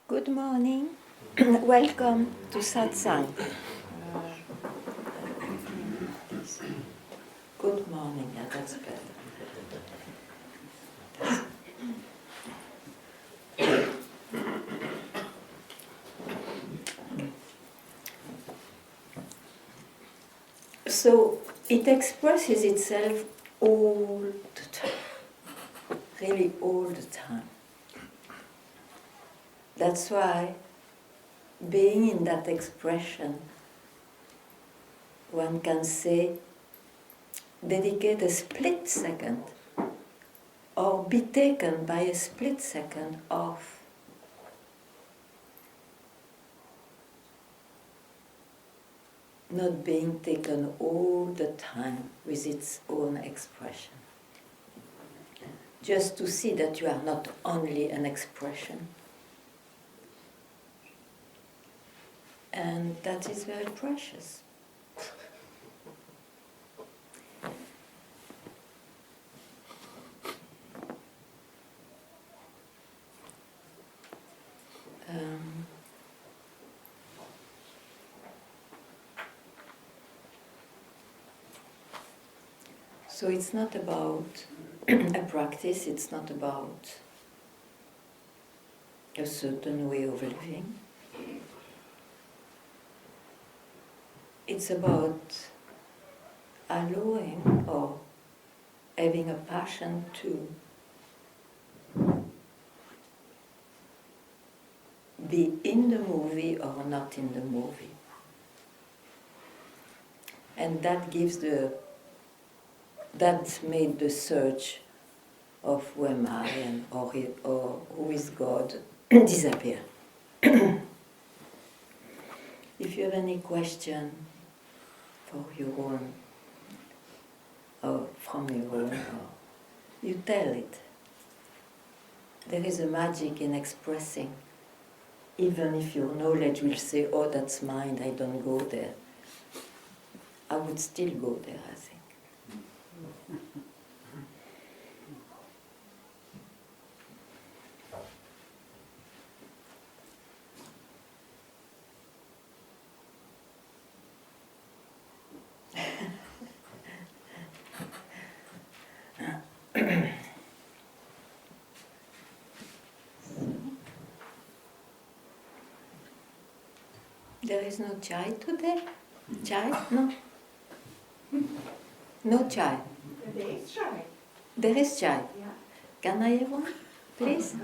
Good morning. Welcome to Satsang. Good morning. Yeah, that's better. So it expresses itself all the time, really all the time. That's why being in that expression, one can say, dedicate a split second or be taken by a split second off. Not being taken all the time with its own expression. Just to see that you are not only an expression. And that is very precious. So it's not about a practice, it's not about a certain way of living. It's about allowing or having a passion to be in the movie or not in the movie. And that gives that made the search of who am I and or who is God disappear. If you have any question for your own, or from your own, you tell it. There is a magic in expressing, even if your knowledge will say, oh, that's mine, I don't go there. I would still go there, I think. There is no chai today? Chai? No? No chai? There is chai. There is chai? Yeah. Can I have one, please?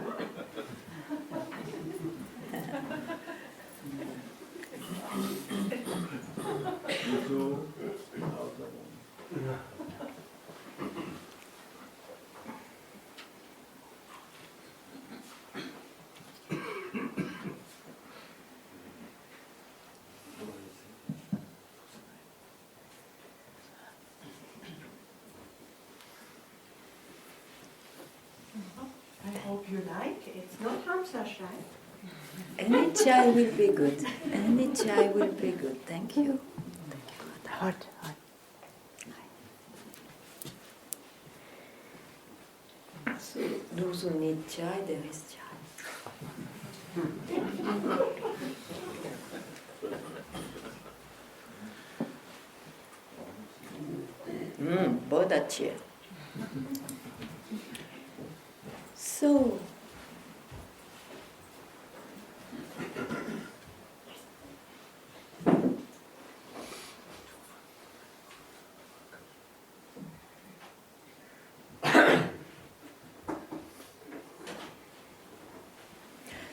I hope you like. It's not Hamsa chai. Any chai will be good. Any chai will be good. Thank you. Hot. So those who need chai, there is chai. Bodachi. So,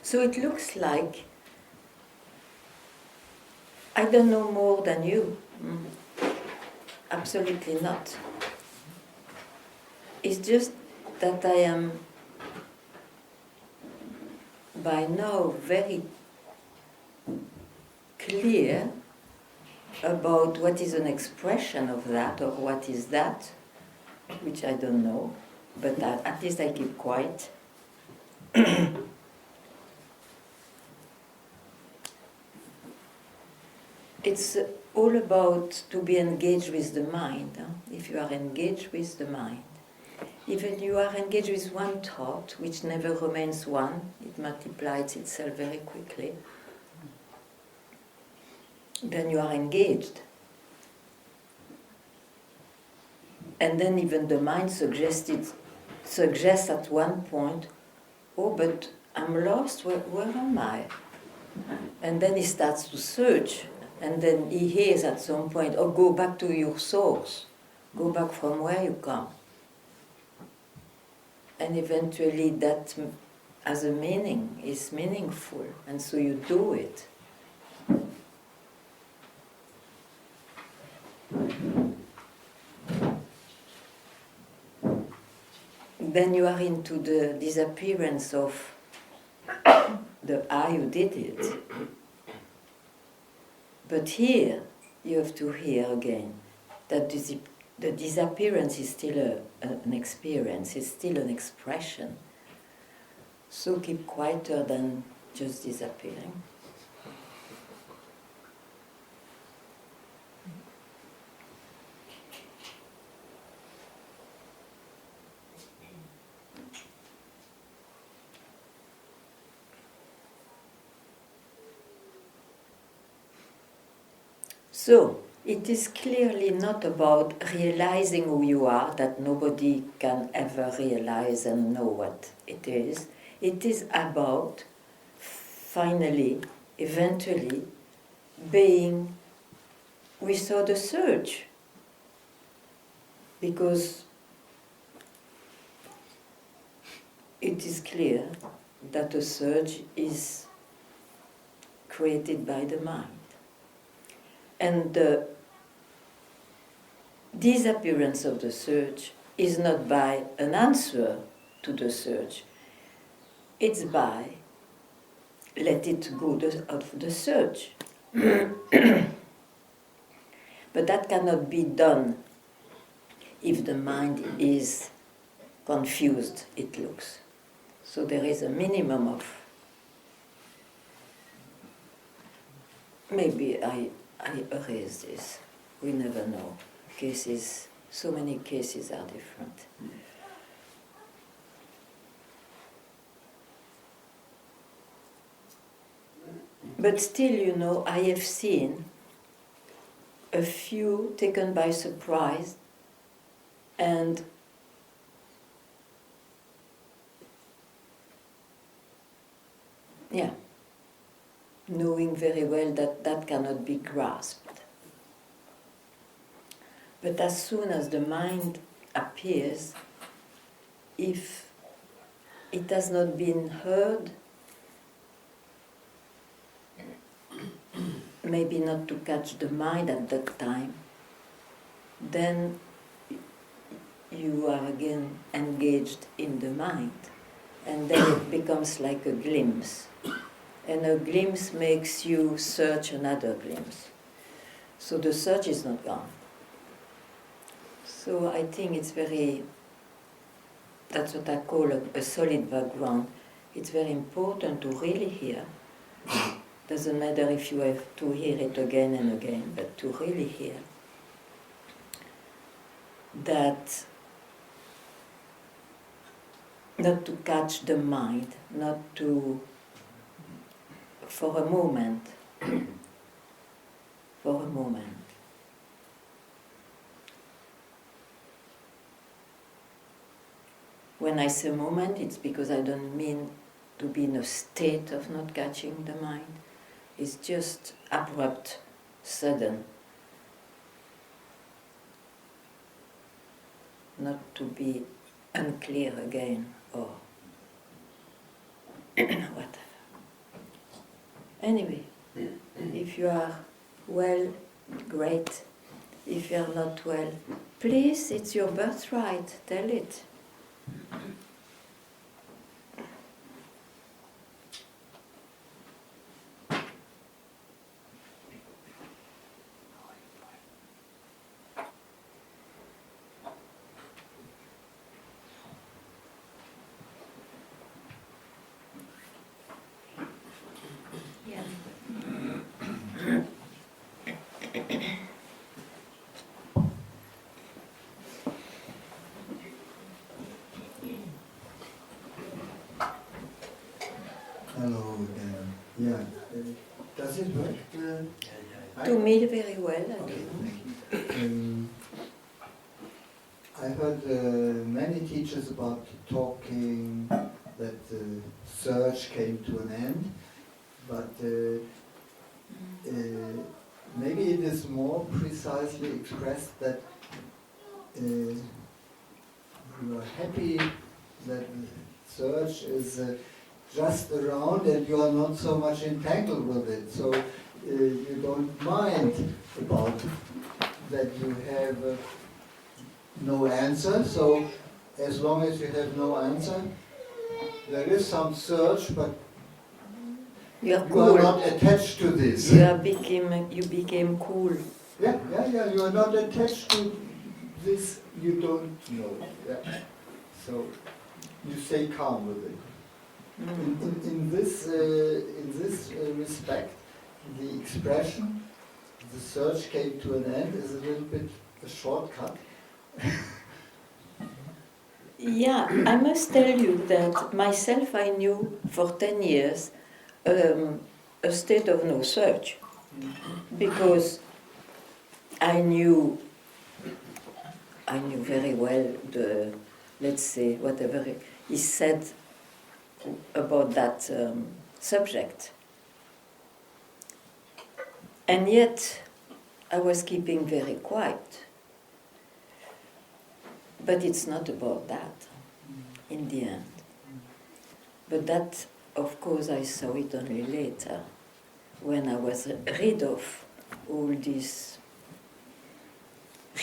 so it looks like I don't know more than you. Absolutely not. It's just that I am by now very clear about what is an expression of that or what is that, which I don't know, but at least I keep quiet. It's all about to be engaged with the mind. If you are engaged with the mind, Even you are engaged with one thought, which never remains one, it multiplies itself very quickly, then you are engaged. And then even the mind suggests at one point, oh, but I'm lost, where am I? And then he starts to search, and then he hears at some point, oh, go back to your source, go back from where you come. And eventually that has a meaning, is meaningful, and so you do it. Then you are into the disappearance of the I who did it. But here, you have to hear again that the disappearance is still an experience, it's still an expression. So keep quieter than just disappearing. So, it is clearly not about realizing who you are, that nobody can ever realize and know what it is. It is about, finally, eventually, being without the search. Because it is clear that the search is created by the mind. And the disappearance of the search is not by an answer to the search, it's by let it go of the search. But that cannot be done if the mind is confused, it looks. So there is a minimum of, maybe I erase this, we never know. Cases, so many cases are different. But still, you know, I have seen a few taken by surprise and knowing very well that that cannot be grasped. But as soon as the mind appears, if it has not been heard, maybe not to catch the mind at that time, then you are again engaged in the mind, and then it becomes like a glimpse. And a glimpse makes you search another glimpse. So the search is not gone. So I think it's that's what I call a solid background. It's very important to really hear. Doesn't matter if you have to hear it again and again, but to really hear that, not to catch the mind, not to, for a moment, When I say moment, it's because I don't mean to be in a state of not catching the mind. It's just abrupt, sudden. Not to be unclear again or whatever. Anyway, if you are well, great. If you are not well, please, it's your birthright, tell it. Yeah. Does it work? To me, very well. I Okay, don't thank you. I heard many teachers about talking that the search came to an end, but maybe it is more precisely expressed that you are happy that the search is just around and you are not so much entangled with it. So you don't mind about that you have no answer. So as long as you have no answer, there is some search, but You are you cool. are not attached to this. You became cool. Yeah. You are not attached to this. You don't know. Yeah. So you stay calm with it. In this respect, the expression, the search came to an end, is a little bit a shortcut. Yeah, I must tell you that myself I knew for 10 years a state of no search, because I knew very well the, let's say, whatever is said about that subject. And yet I was keeping very quiet. But it's not about that in the end. But that, of course, I saw it only later, when I was rid of all these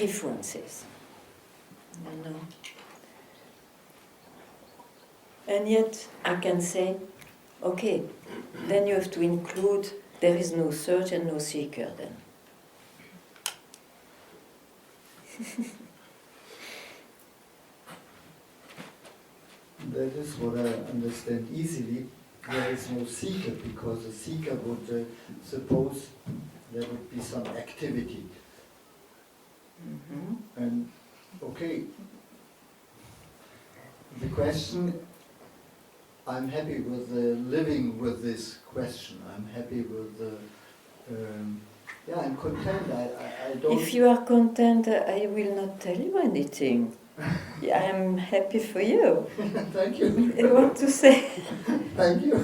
references, you know. And yet I can say, okay, then you have to include, there is no search and no seeker then. That is what I understand easily. There is no seeker, because a seeker would suppose there would be some activity. Mm-hmm. And okay, the question, I'm happy with living with this question. I'm happy with I'm content. I don't. If you are content, I will not tell you anything. I am happy for you. Thank you. I want to say. Thank you.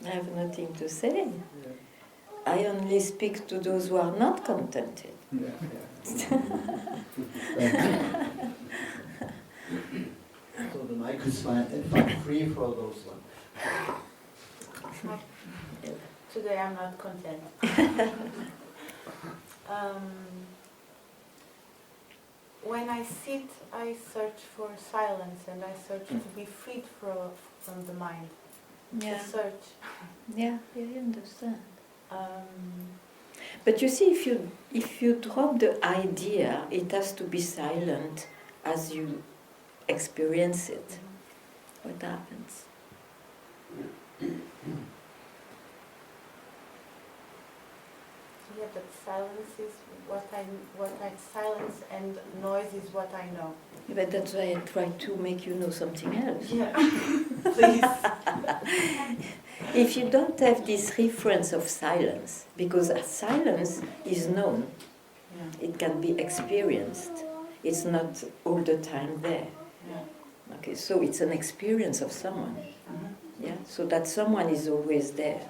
I have nothing to say. Yeah. I only speak to those who are not contented. Yeah. Thank you. So the mic is free for those ones. Today I'm not content. When I sit, I search for silence, and I search to be freed from the mind. Yeah. To search. Yeah, I understand. But you see, if you drop the idea, it has to be silent as you experience it. What happens? Yeah, but silence is silence, and noise is what I know. But that's why I try to make you know something else. Yeah, please. If you don't have this reference of silence, because silence is known, Yeah. it can be experienced. It's not all the time there. Yeah. Okay, so it's an experience of someone. Yeah, so that someone is always there.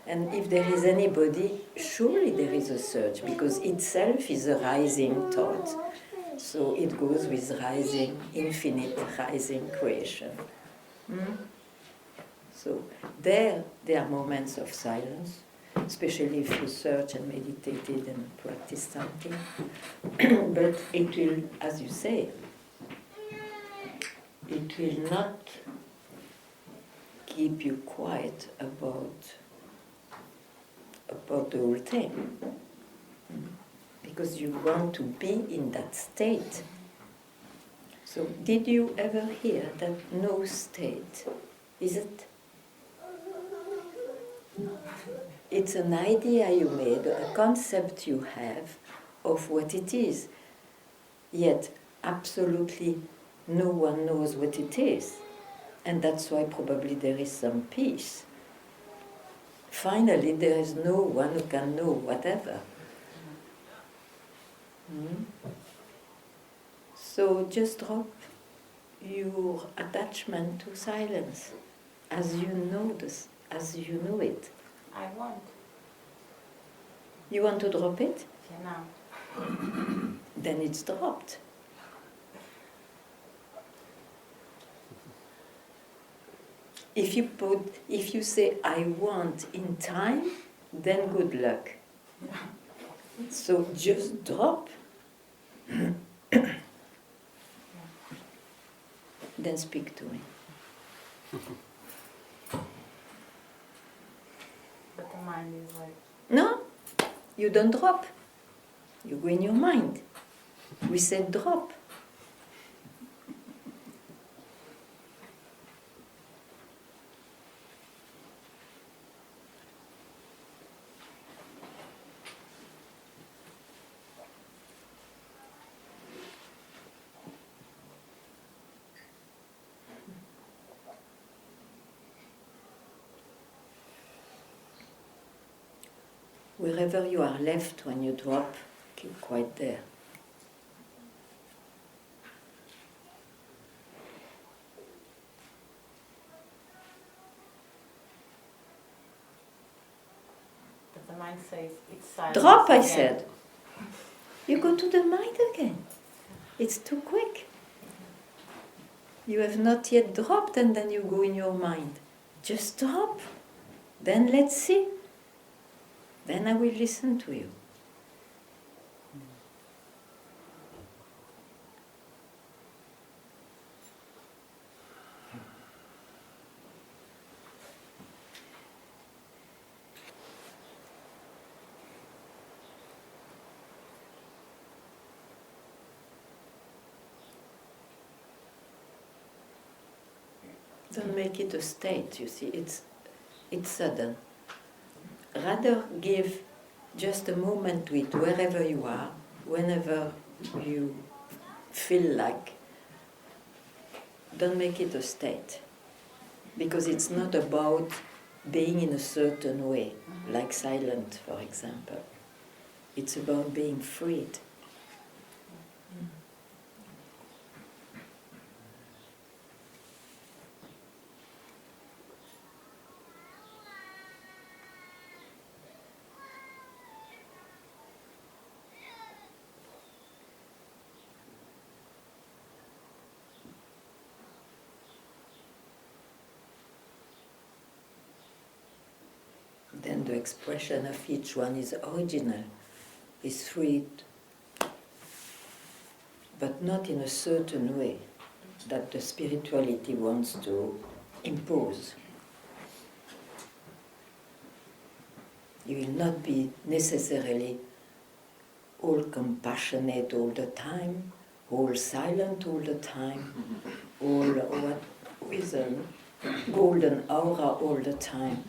And if there is anybody, surely there is a search, because itself is a rising thought. So it goes with rising, infinite rising creation. So there are moments of silence, especially if you search and meditated and practice something. But it will, as you say, it will not keep you quiet about the whole thing. Because you want to be in that state. So did you ever hear that no state? Is it? It's an idea you made, a concept you have of what it is. Yet absolutely no one knows what it is. And that's why probably there is some peace. finally there is no one who can know whatever. So just drop your attachment to silence as you know this, as you know it. I want. You want to drop it? Yeah, now. Then it's dropped. If you say I want in time, then good luck. So just drop. Then speak to me. But the mind is like, No, you don't drop. You go in your mind. We said drop. Wherever you are left when you drop, keep quite there. but the mind says it's silence. Drop, I again. said. You go to the mind again. It's too quick. You have not yet dropped and then you go in your mind. Just drop. Then let's see. Then I will listen to you. Don't make it a state, you see, it's sudden. Rather give just a moment to it wherever you are, whenever you feel like. Don't make it a state. Because it's not about being in a certain way, like silent, for example. It's about being freed. Then the expression of each one is original, is freed, but not in a certain way that the spirituality wants to impose. You will not be necessarily all compassionate all the time, all silent all the time, all with a golden aura all the time,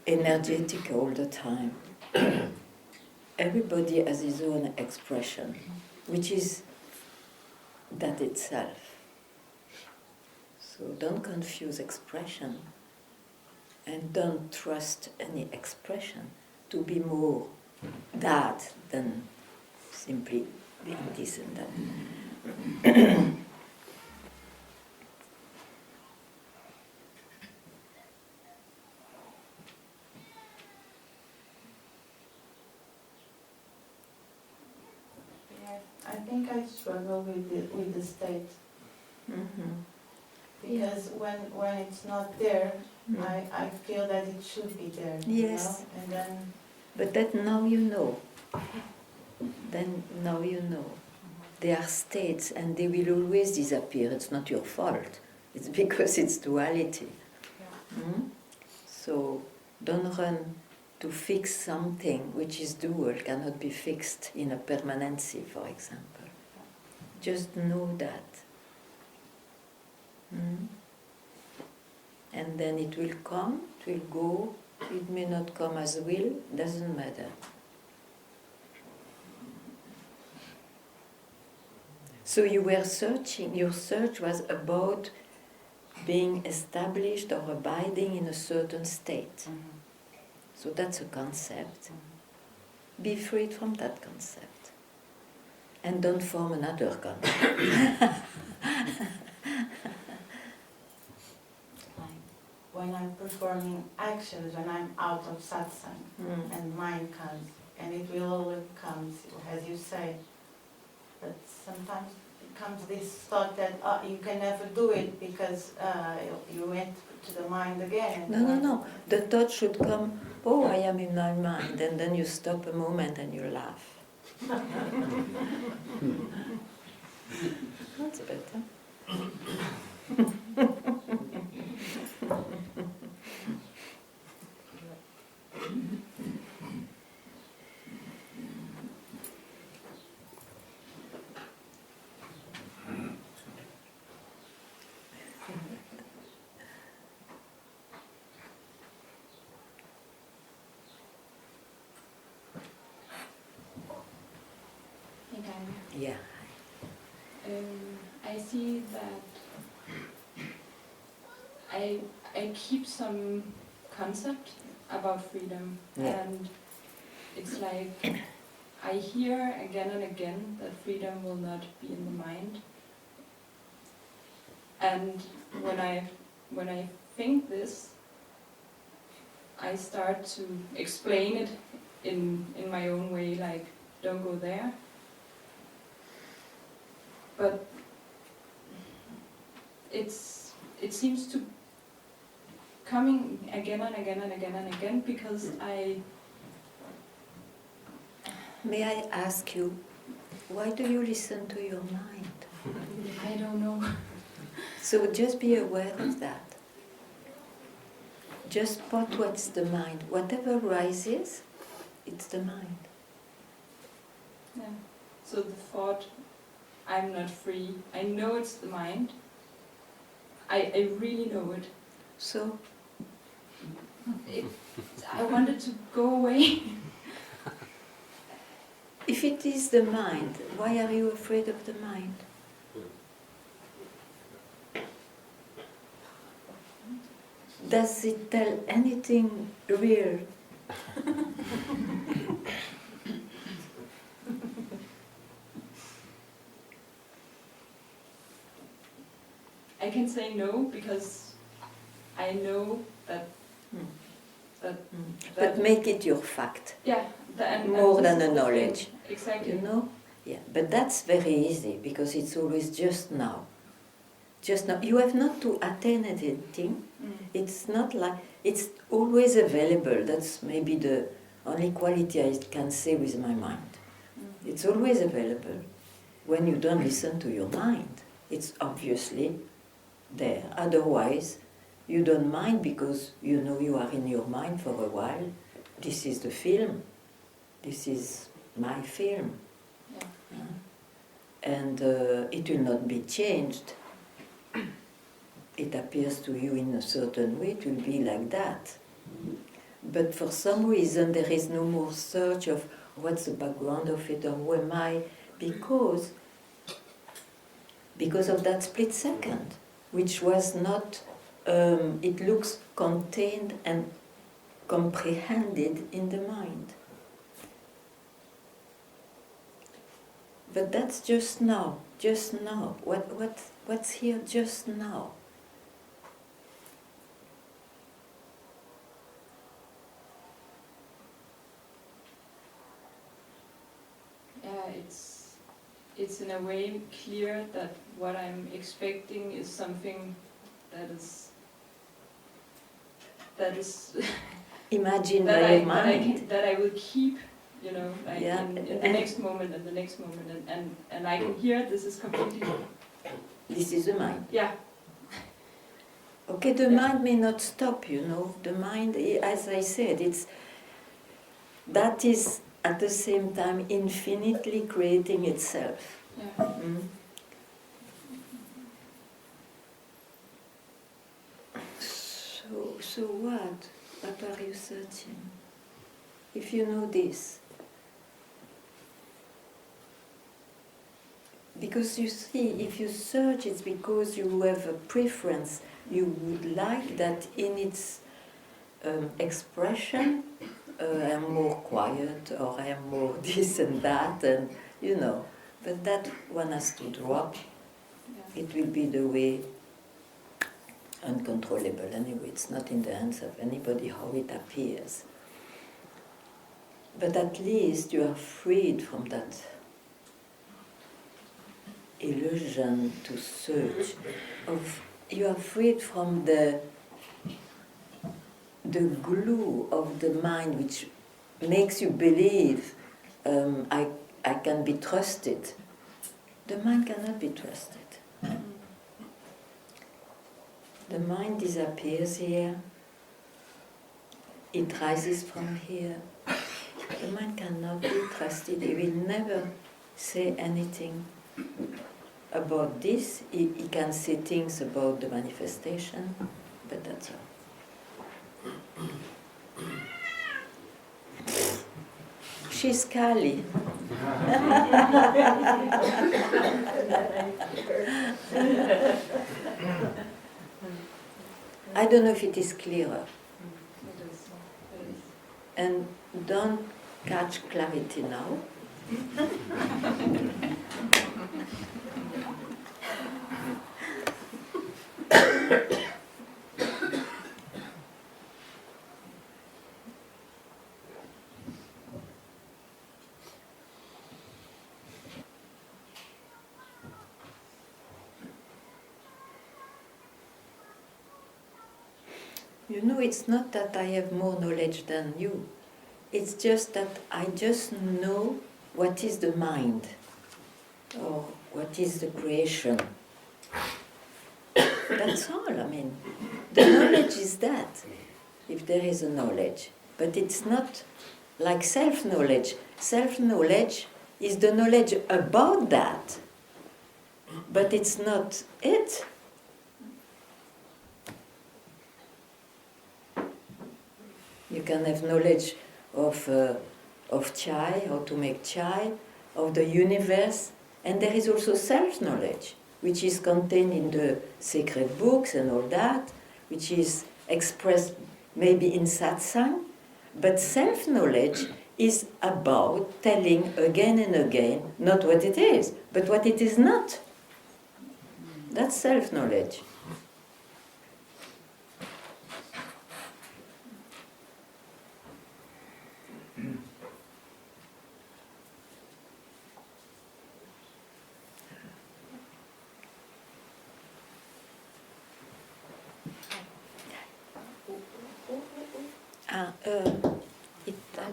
energetic all the time. Everybody has his own expression, which is that itself. So don't confuse expression and don't trust any expression to be more that than simply being this and that. I think I struggle with the state because when it's not there, I feel that it should be there. Yes. You know? And then. But that now you know. Then now you know. They are states and they will always disappear. It's not your fault. It's because it's duality. Yeah. So don't run to fix something which is dual, cannot be fixed in a permanency, for example. Just know that. And then it will come, it will go, it may not come as will, doesn't matter. So you were searching, your search was about being established or abiding in a certain state. So that's a concept. Be freed from that concept. And don't form another concept. When I'm performing actions, when I'm out of satsang, and mind comes, and it will always come, as you say, but sometimes it comes this thought that you can never do it because you went to the mind again. No. The thought should come, oh, I am in my mind, and then you stop a moment and you laugh. That's better. Yeah. I see that I keep some concept about freedom, and it's like I hear again and again that freedom will not be in the mind, and when I think this, I start to explain it in my own way, like don't go there. But it seems to coming again and again and again and again because May I ask you, why do you listen to your mind? I don't know. So just be aware of that. Just spot what's the mind. Whatever rises, it's the mind. Yeah. So the thought, I'm not free. I know it's the mind. I really know it. So? I want it to go away. If it is the mind, why are you afraid of the mind? Does it tell anything real? I can say no because I know that. But make it your fact. Yeah, more than a knowledge. Exactly. You know? Yeah. But that's very easy because it's always just now. Just now. You have not to attain anything. It's not like it's always available. That's maybe the only quality I can say with my mind. It's always available. When you don't listen to your mind, it's obviously there. Otherwise, you don't mind because you know you are in your mind for a while. This is the film. This is my film. Yeah. And it will not be changed. It appears to you in a certain way, it will be like that. But for some reason there is no more search of what's the background of it or who am I, because of that split second, which was not, it looks contained and comprehended in the mind. But that's just now. What's here just now? Yeah, it's in a way clear that what I'm expecting is something that is Imagine by your mind. that I will keep, you know, like in the next moment and the next moment, and I can hear this is completely. This is the mind. Yeah. Okay, the mind may not stop, you know. The mind, as I said, that is at the same time infinitely creating itself. Yeah. So what? What are you searching? If you know this. Because you see, if you search, it's because you have a preference. You would like that in its expression. I am more quiet, or I am more this and that, and you know. But that one has to drop. Yeah. It will be the way uncontrollable anyway. It's not in the hands of anybody how it appears. But at least you are freed from that illusion to search. You are freed from the glue of the mind which makes you believe I can be trusted. The mind cannot be trusted. The mind disappears here. It rises from here. The mind cannot be trusted. He will never say anything about this. He can say things about the manifestation, but that's all. She's Kali. I don't know if it is clearer. And don't catch clarity now. You know, it's not that I have more knowledge than you. It's just that I just know what is the mind, or what is the creation. That's all, I mean. The knowledge is that, if there is a knowledge. But it's not like self-knowledge. Self-knowledge is the knowledge about that, but it's not it. You can have knowledge of chai, how to make chai, of the universe, and there is also self-knowledge, which is contained in the sacred books and all that, which is expressed maybe in Satsang, but self-knowledge is about telling again and again not what it is, but what it is not. That's self-knowledge.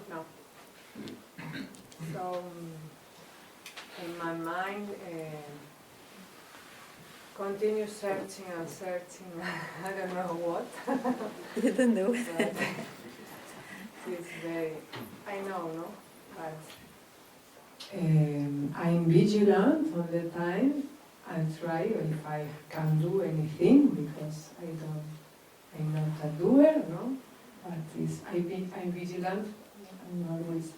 No. So, in my mind, continue searching and searching. I don't know what. You don't know. But it's very. I know, no, but I'm vigilant all the time. I try if I can do anything because I'm not a doer, no. But I'm vigilant. I'm always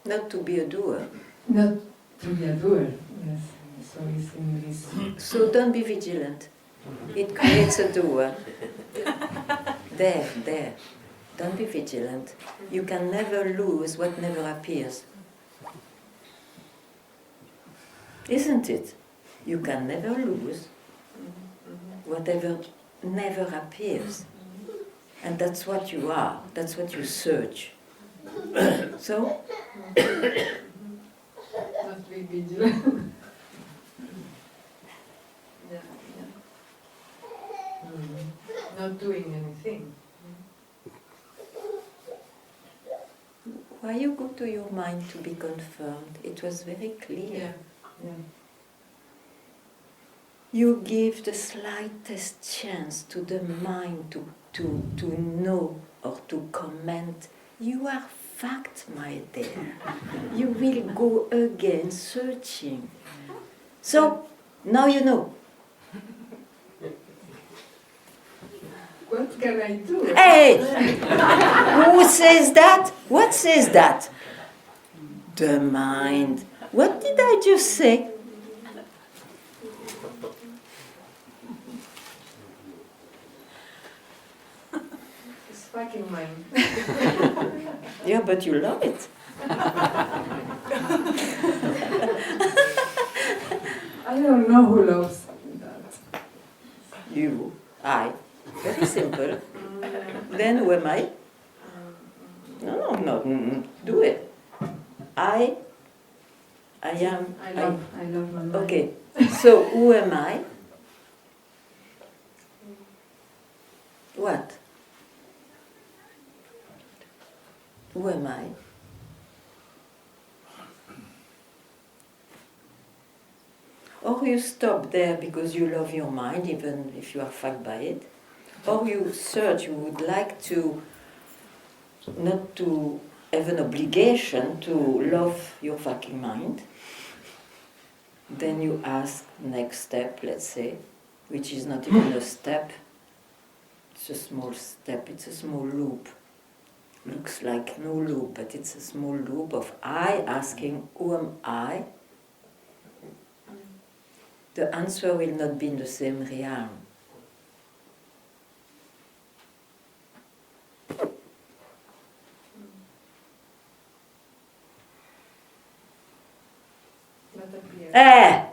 Not to be a doer. not to be a doer. Yes. So it's in this. So don't be vigilant. It creates a doer. There. Don't be vigilant. You can never lose what never appears. Isn't it? You can never lose whatever never appears. And that's what you are. That's what you search. So, Not be vigilant. Yeah. Not doing anything. why you go to your mind to be confirmed? It was very clear. Yeah. You give the slightest chance to the mind to know or to comment. You are fact, my dear. You will go again searching. So, now you know. What can I do? Hey! Who says that? What says that? The mind. What did I just say? fucking mind. Yeah, but you love it. I don't know who loves that. You, I. Very simple. Then who am I? No. Do it. I am. I love my mind. Okay. So who am I? What? Who am I? Or you stop there because you love your mind, even if you are fucked by it. Or you search, you would like to, not to have an obligation to love your fucking mind. Then you ask next step, let's say, which is not even a step. It's a small step, it's a small loop. Looks like no loop, but it's a small loop of I asking, who am I? The answer will not be in the same realm. Not appear. Eh!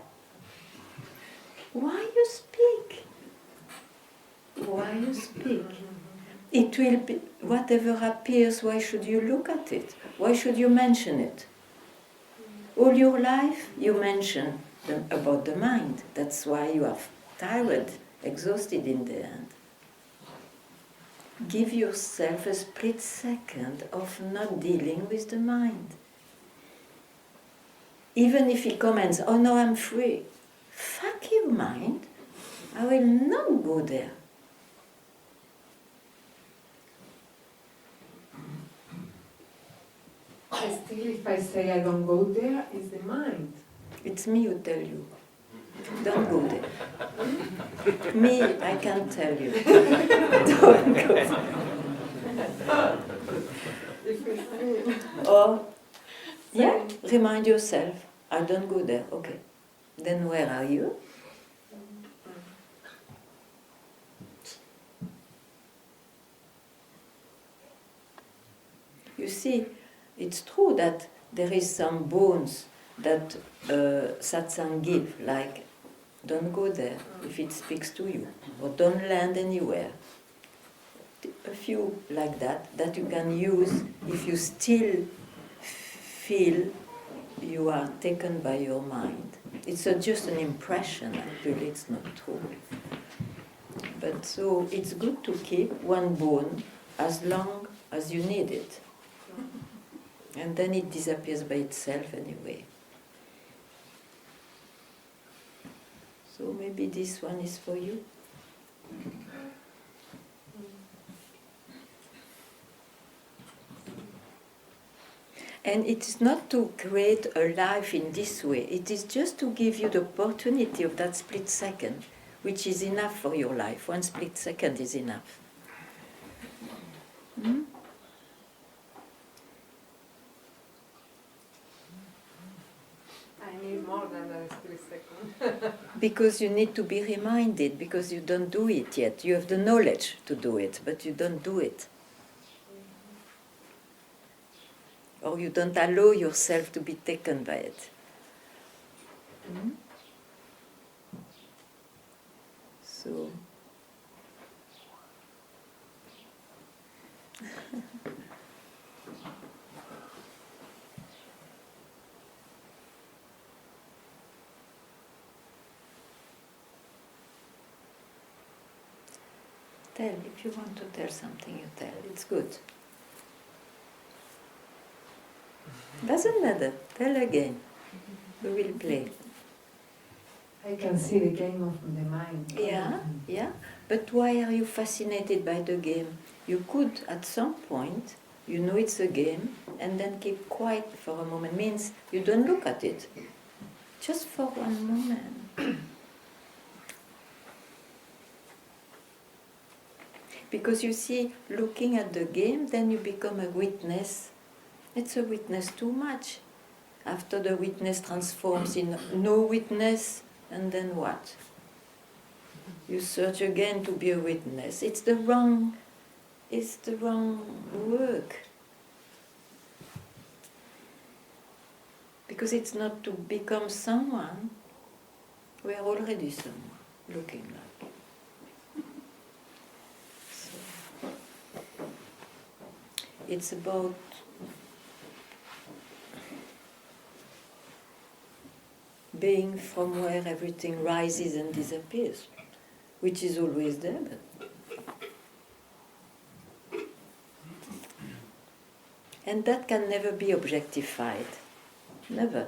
Why you speak? Why you speak? It will be, whatever appears, why should you look at it? Why should you mention it? All your life you mention about the mind. That's why you are tired, exhausted in the end. Give yourself a split second of not dealing with the mind. Even if he comments, oh no, I'm free. Fuck you, mind. I will not go there. Still, if I say I don't go there, it's the mind. It's me who tell you. Don't go there. Me, I can't tell you. Don't go there. If it's me. Or, yeah, remind yourself, I don't go there. Okay. Then where are you? You see, it's true that there is some bones that Satsang give, like don't go there if it speaks to you, or don't land anywhere. A few like that you can use if you still feel you are taken by your mind. It's just an impression, actually, it's not true. But so it's good to keep one bone as long as you need it. And then it disappears by itself anyway. So maybe this one is for you. And it is not to create a life in this way. It is just to give you the opportunity of that split second, which is enough for your life. One split second is enough. Hmm? I need more than a split second. Because you need to be reminded, because you don't do it yet. You have the knowledge to do it, but you don't do it. Or you don't allow yourself to be taken by it. Hmm? So... Tell, if you want to tell something, you tell. It's good. Doesn't matter. Tell again. We will play. I can see the game of the mind. Yeah. But why are you fascinated by the game? You could, at some point, you know it's a game, and then keep quiet for a moment. Means you don't look at it. Just for one moment. Because you see, looking at the game, then you become a witness. It's a witness too much. After the witness transforms in no witness, and then what? You search again to be a witness. It's the wrong is the wrong work. Because it's not to become someone, we are already someone, looking like. So, it's about being from where everything rises and disappears, which is always there, but and that can never be objectified. Never.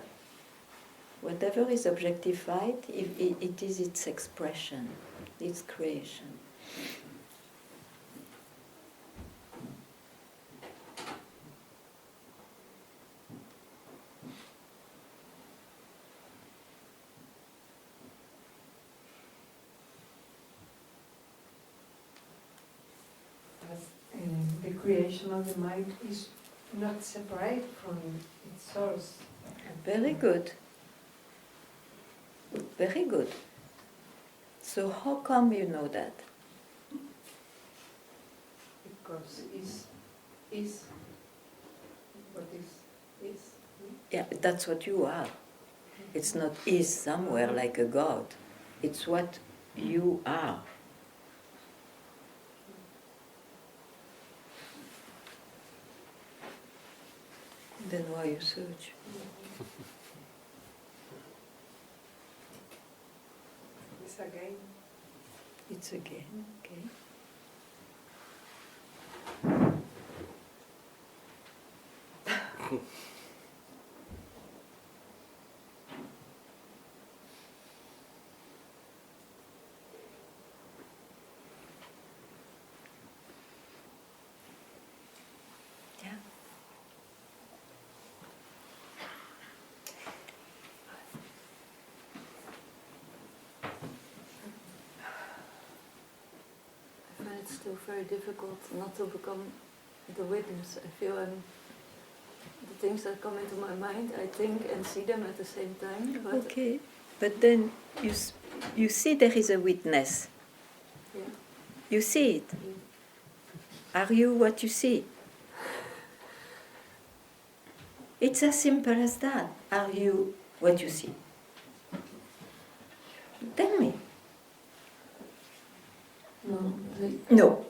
Whatever is objectified, it is its expression, its creation. The creation of the mind is not separate from its source. Very good. Very good. So how come you know that? Because is what is. Yeah, that's what you are. It's not is somewhere like a God. It's what you are. Then why you search? It's again. It's again, okay. Yeah. I find it still very difficult not to become the witness. I feel the things that come into my mind, I think and see them at the same time. But Okay, but then you see there is a witness. yeah. You see it. Are you what you see? It's as simple as that. Are you what you see? Tell me. No, No.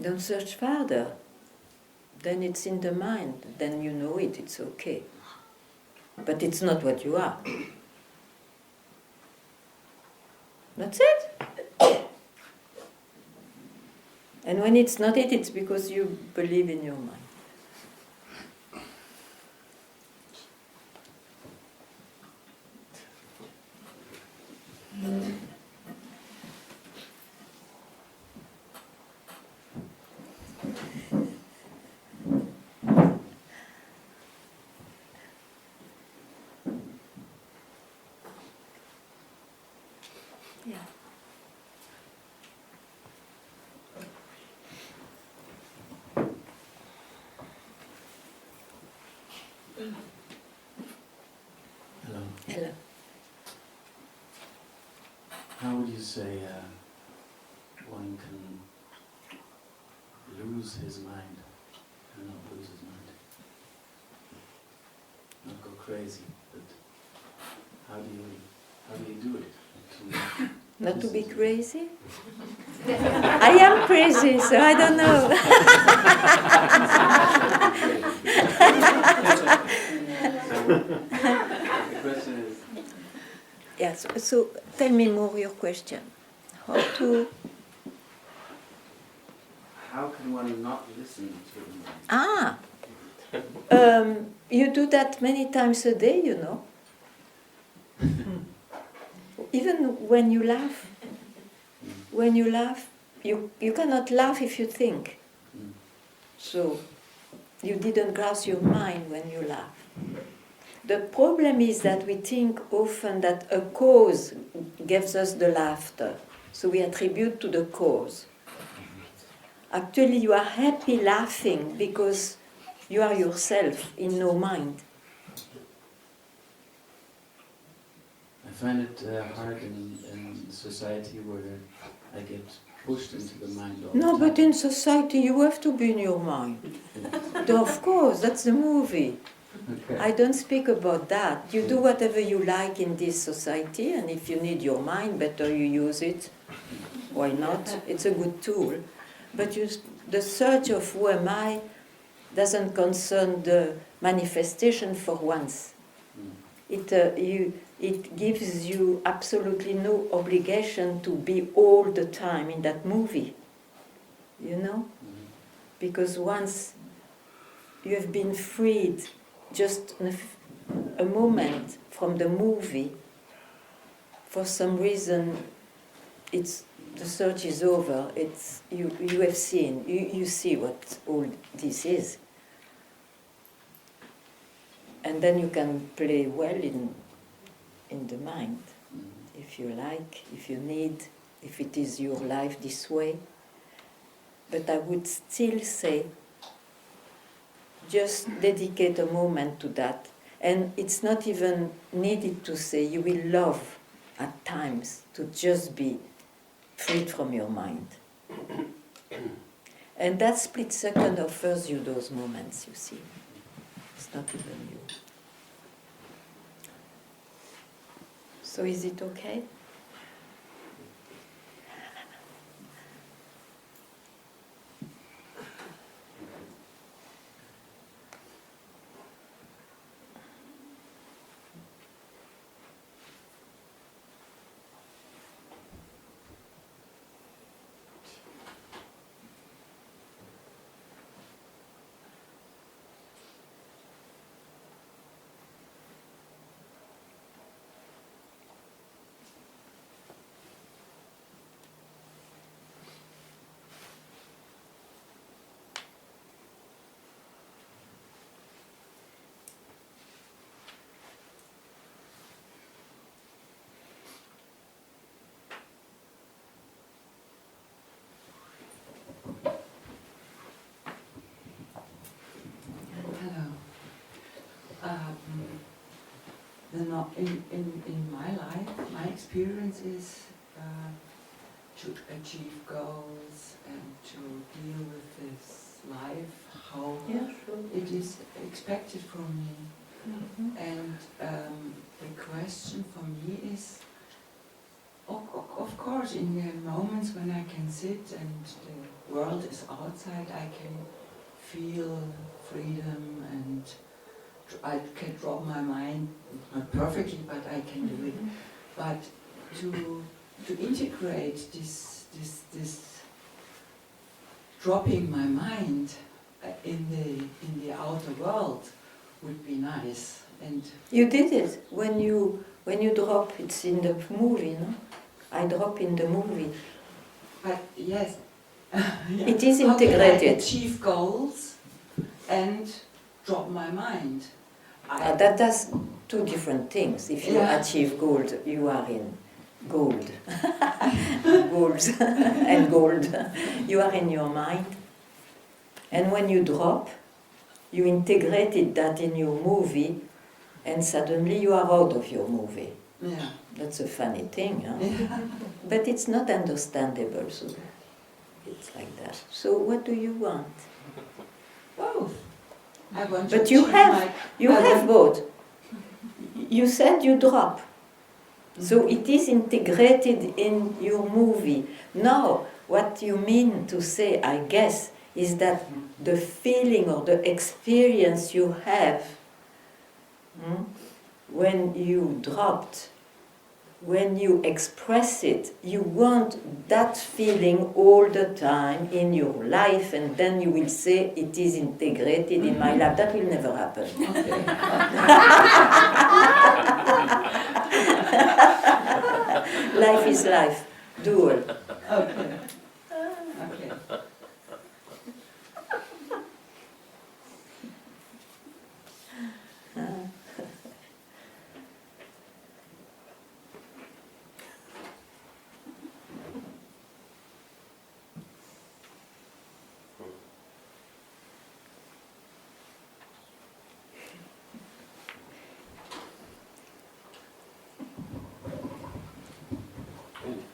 Don't search further. Then it's in the mind. Then you know it, it's okay. But it's not what you are. That's it. And when it's not it, it's because you believe in your mind. Yeah. Hello. Hello. How would you say one can lose his mind and not lose his mind? Not go crazy, but how do you do it? Not to be crazy? I am crazy, so I don't know. The question is, Yes, so tell me more your question. how can one not listen to the mind? You do that many times a day, you know. Even when you laugh, you cannot laugh if you think. Mm. So you didn't grasp your mind when you laugh. The problem is that we think often that a cause gives us the laughter. So we attribute to the cause. Actually, you are happy laughing because you are yourself in no mind. I find it hard in society where I get pushed into the mind all No, the time. but in society you have to be in your mind. Of course, that's the movie. Okay. I don't speak about that. You do whatever you like in this society, and if you need your mind, better you use it. Why not? It's a good tool. But the search of who am I doesn't concern the manifestation for once. It gives you absolutely no obligation to be all the time in that movie, you know? Because once you have been freed just a moment from the movie, for some reason the search is over. You have seen, you see what all this is. And then you can play well in the mind, if you like, if you need, if it is your life this way. But I would still say, just dedicate a moment to that. And it's not even needed to say, you will love at times to just be freed from your mind. And that split second offers you those moments, you see. It's not even you. So is it okay? In my life, my experience is to achieve goals and to deal with this life, how it is expected from me. Mm-hmm. And the question for me is, of course, in the moments when I can sit and the world is outside, I can feel freedom and I can drop my mind, not perfectly, but I can do it. But to integrate this dropping my mind in the outer world would be nice. And you did it when you drop. It's in the movie, no? I drop in the movie. But yes, yeah. It is How can I integrated. achieve goals and drop my mind? That does two different things. If you achieve gold, you are in gold. Goals and gold. You are in your mind. And when you drop, you integrated that in your movie, and suddenly you are out of your movie. Yeah. That's a funny thing, huh? Yeah. But it's not understandable, so it's like that. So what do you want? Both. I want But to you achieve have both. You said you drop. So it is integrated in your movie. Now, what you mean to say, I guess, is that the feeling or the experience you have when you dropped, when you express it, you want that feeling all the time in your life, and then you will say it is integrated in my life. That will never happen. Okay. Life is life, dual. Okay.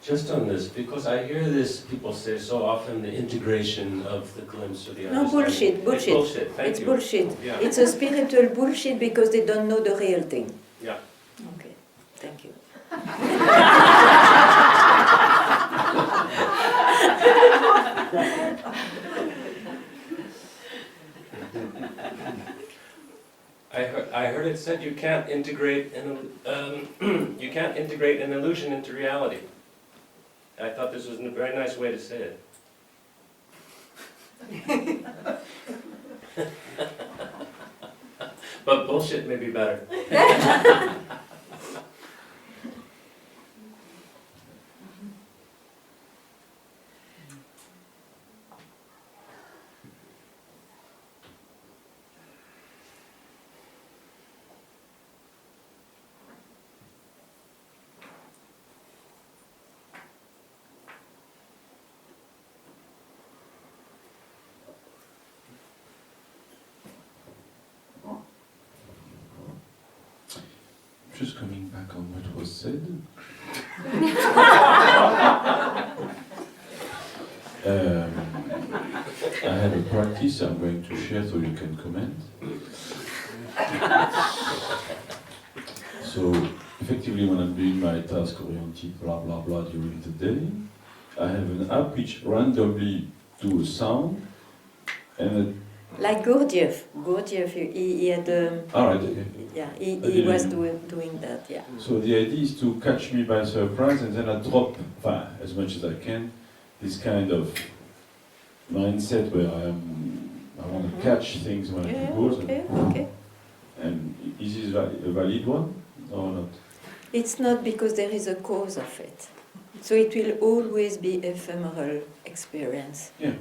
Just on this, because I hear this, people say so often, the integration of the glimpse or the No, understanding. bullshit. It's bullshit, thank It's you. bullshit. Yeah. It's a spiritual bullshit because they don't know the real thing. Yeah. Okay, thank you. I heard it said you can't integrate you can't integrate an illusion into reality. I thought this was a very nice way to say it. But bullshit may be better. Just coming back on what was said. I have a practice I'm going to share so you can comment. So, effectively, when I'm doing my task-oriented blah blah blah during the day, I have an app which randomly do a sound and Like Gurdjieff. Gurdjieff, he had alright, okay. yeah, he was doing that, yeah. So the idea is to catch me by surprise and then I drop, as much as I can, this kind of mindset where I want to catch things when Yeah, it goes. okay. And is this a valid one or not? It's not because there is a cause of it. So it will always be ephemeral experience. Yeah.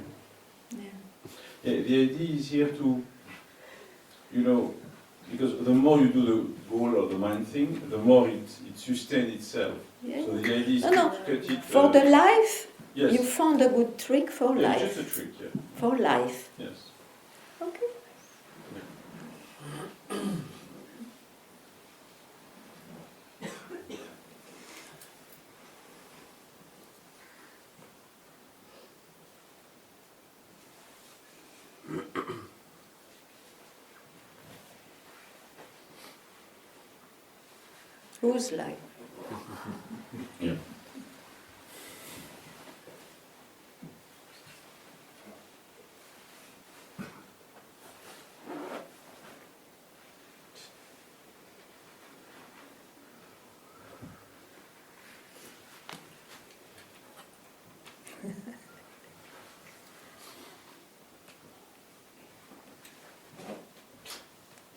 Yeah, the idea is here to, because the more you do the goal or the mind thing, the more it sustains itself. Yeah. So the idea is No, to no. cut it. For the life, yes. you found a good trick for Yeah, life. just a trick, yeah. For life. Yes. Okay. Whose life? Yeah.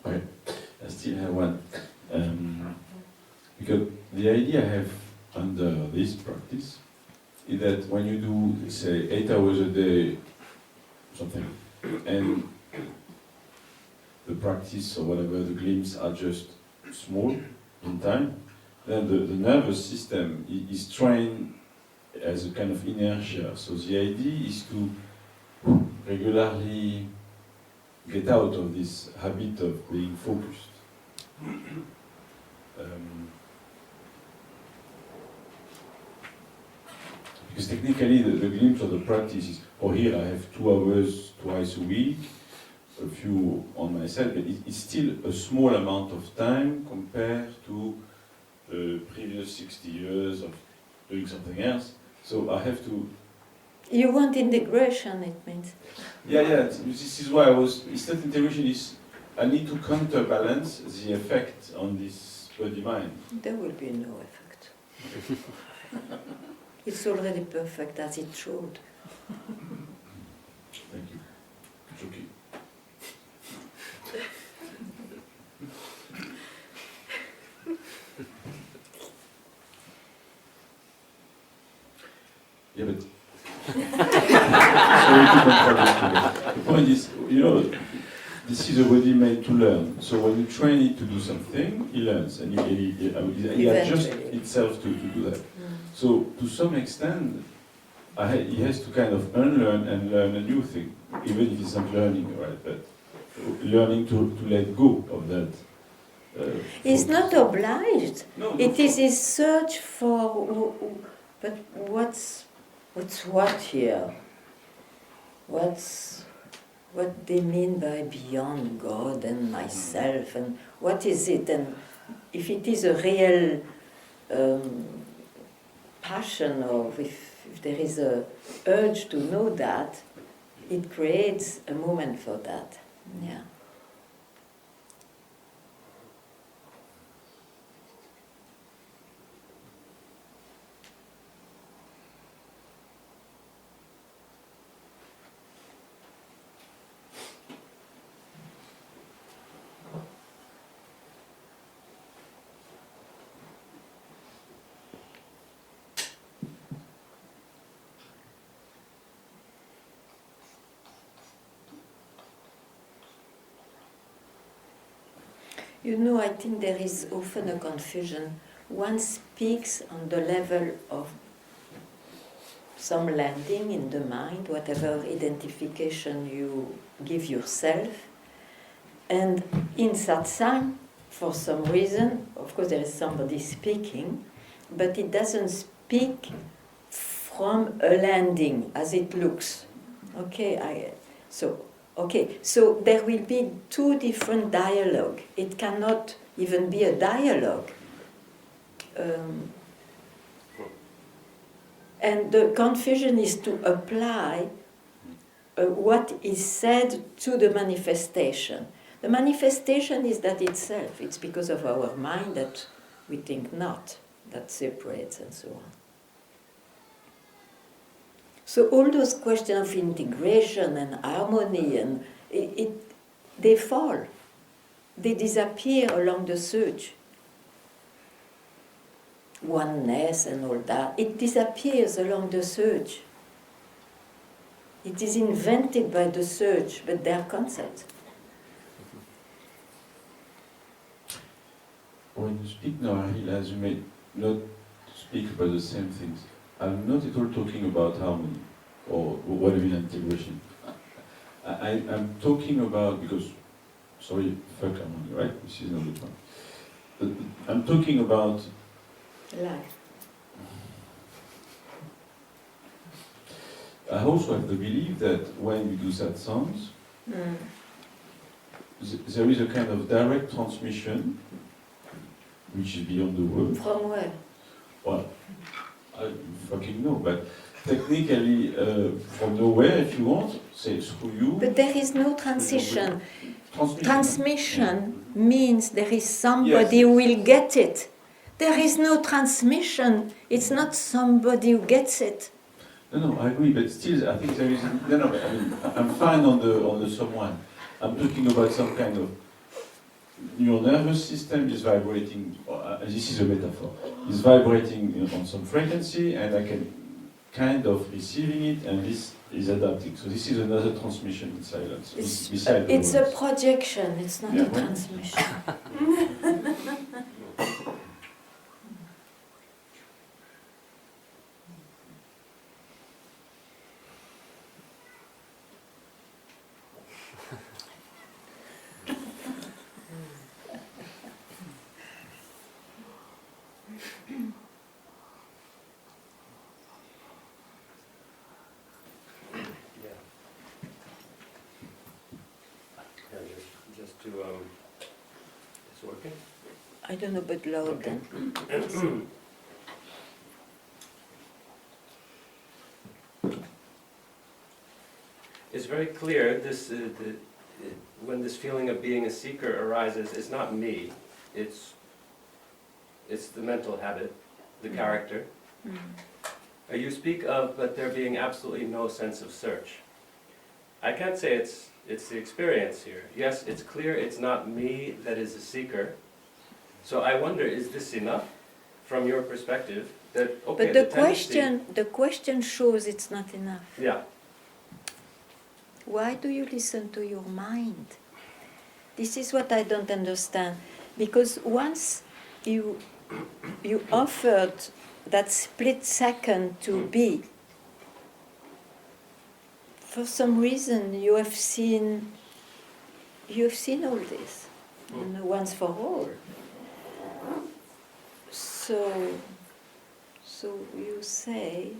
Okay, I still have one. Because the idea I have under this practice is that when you do, say, 8 hours a day, something, and the practice or whatever, the glimpses are just small in time, then the nervous system is trained as a kind of inertia. So the idea is to regularly get out of this habit of being focused. Because technically the glimpse of the practice is, here I have 2 hours twice a week, a few on myself, but it's still a small amount of time compared to the previous 60 years of doing something else. So I have to... You want integration, it means. Yeah, this is why it's not integration, I need to counterbalance the effect on this body-mind. There will be no effect. It's already perfect as it should. Thank you. It's okay. Yeah, but sorry to contradict you. The point is, this is a body made to learn. So when you train it to do something, it learns, and it adjusts itself to do that. So to some extent, he has to kind of unlearn and learn a new thing, even if it's not learning, right? But learning to let go of that. He's not obliged. No, It is his search for But what's what here? What they mean by beyond God and myself, and what is it? And if it is a real passion, or if there is a urge to know that, it creates a moment for that. Yeah. You know, I think there is often a confusion. One speaks on the level of some landing in the mind, whatever identification you give yourself. And in Satsang, for some reason, of course there is somebody speaking, but it doesn't speak from a landing as it looks. So there will be two different dialogue. It cannot even be a dialogue. And the confusion is to apply what is said to the manifestation. The manifestation is that itself. It's because of our mind that we think not, that separates and so on. So all those questions of integration and harmony, and they fall. They disappear along the search. Oneness and all that, it disappears along the search. It is invented by the search, but they are concepts. When you speak now, I realize you may not speak about the same things. I'm not at all talking about harmony or what I mean integration. I'm talking about, because, sorry, fuck harmony, right? This is not the point. But I'm talking about Life. I also have the belief that when we do satsangs, there is a kind of direct transmission, which is beyond the world. From where? Well, I fucking know, but technically from nowhere, if you want, say through you. But there is no transition. Transmission means there is somebody who will get it. There is no transmission. It's not somebody who gets it. No, I agree, but still, I think there is. No, I mean, I'm fine on the someone. I'm talking about some kind of your nervous system is vibrating. This is a metaphor. Is vibrating on some frequency, and I can kind of receiving it, and this is adapting. So this is another transmission in silence. It's a projection. It's not a transmission. It's working? I don't know, but loud then. It's very clear this when this feeling of being a seeker arises, it's not me. It's the mental habit, the character. You speak of, but there being absolutely no sense of search. I can't say it's the experience here. Yes, it's clear it's not me that is a seeker. So I wonder, is this enough from your perspective? That okay, but the question shows it's not enough. Yeah. Why do you listen to your mind? This is what I don't understand. Because once you offered that split second to be, for some reason you have seen all this, once for all. So So you say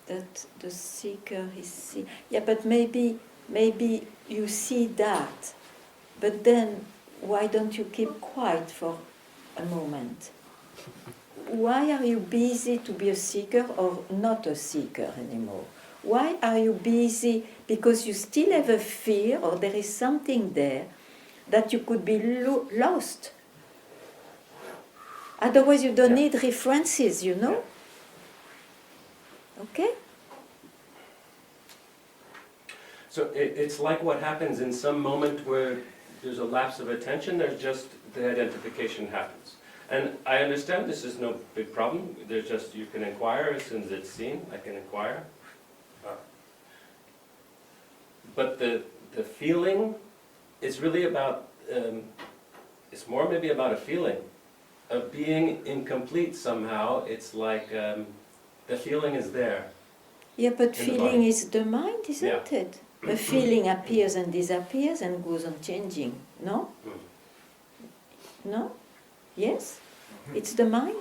that the seeker is yeah, but maybe you see that, but then why don't you keep quiet for a moment? Why are you busy to be a seeker or not a seeker anymore? Why are you busy? Because you still have a fear, or there is something there that you could be lost. Otherwise, you don't need references, you know? Okay? So it's like what happens in some moment where there's a lapse of attention, there's just the identification happens. And I understand this is no big problem, there's just, you can inquire as soon as it's seen, I can inquire. But the feeling is really about, it's more maybe about a feeling of being incomplete somehow. It's like the feeling is there. Yeah, but In the feeling body. is the mind, isn't it? A feeling appears and disappears and goes on changing, no? No? Yes? It's the mind.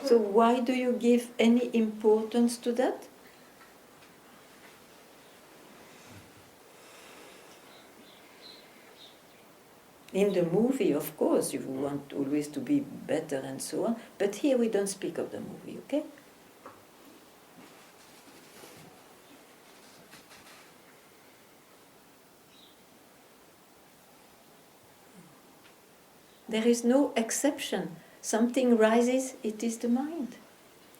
So why do you give any importance to that? In the movie, of course, you want always to be better and so on, but here we don't speak of the movie, okay? There is no exception. Something rises, it is the mind.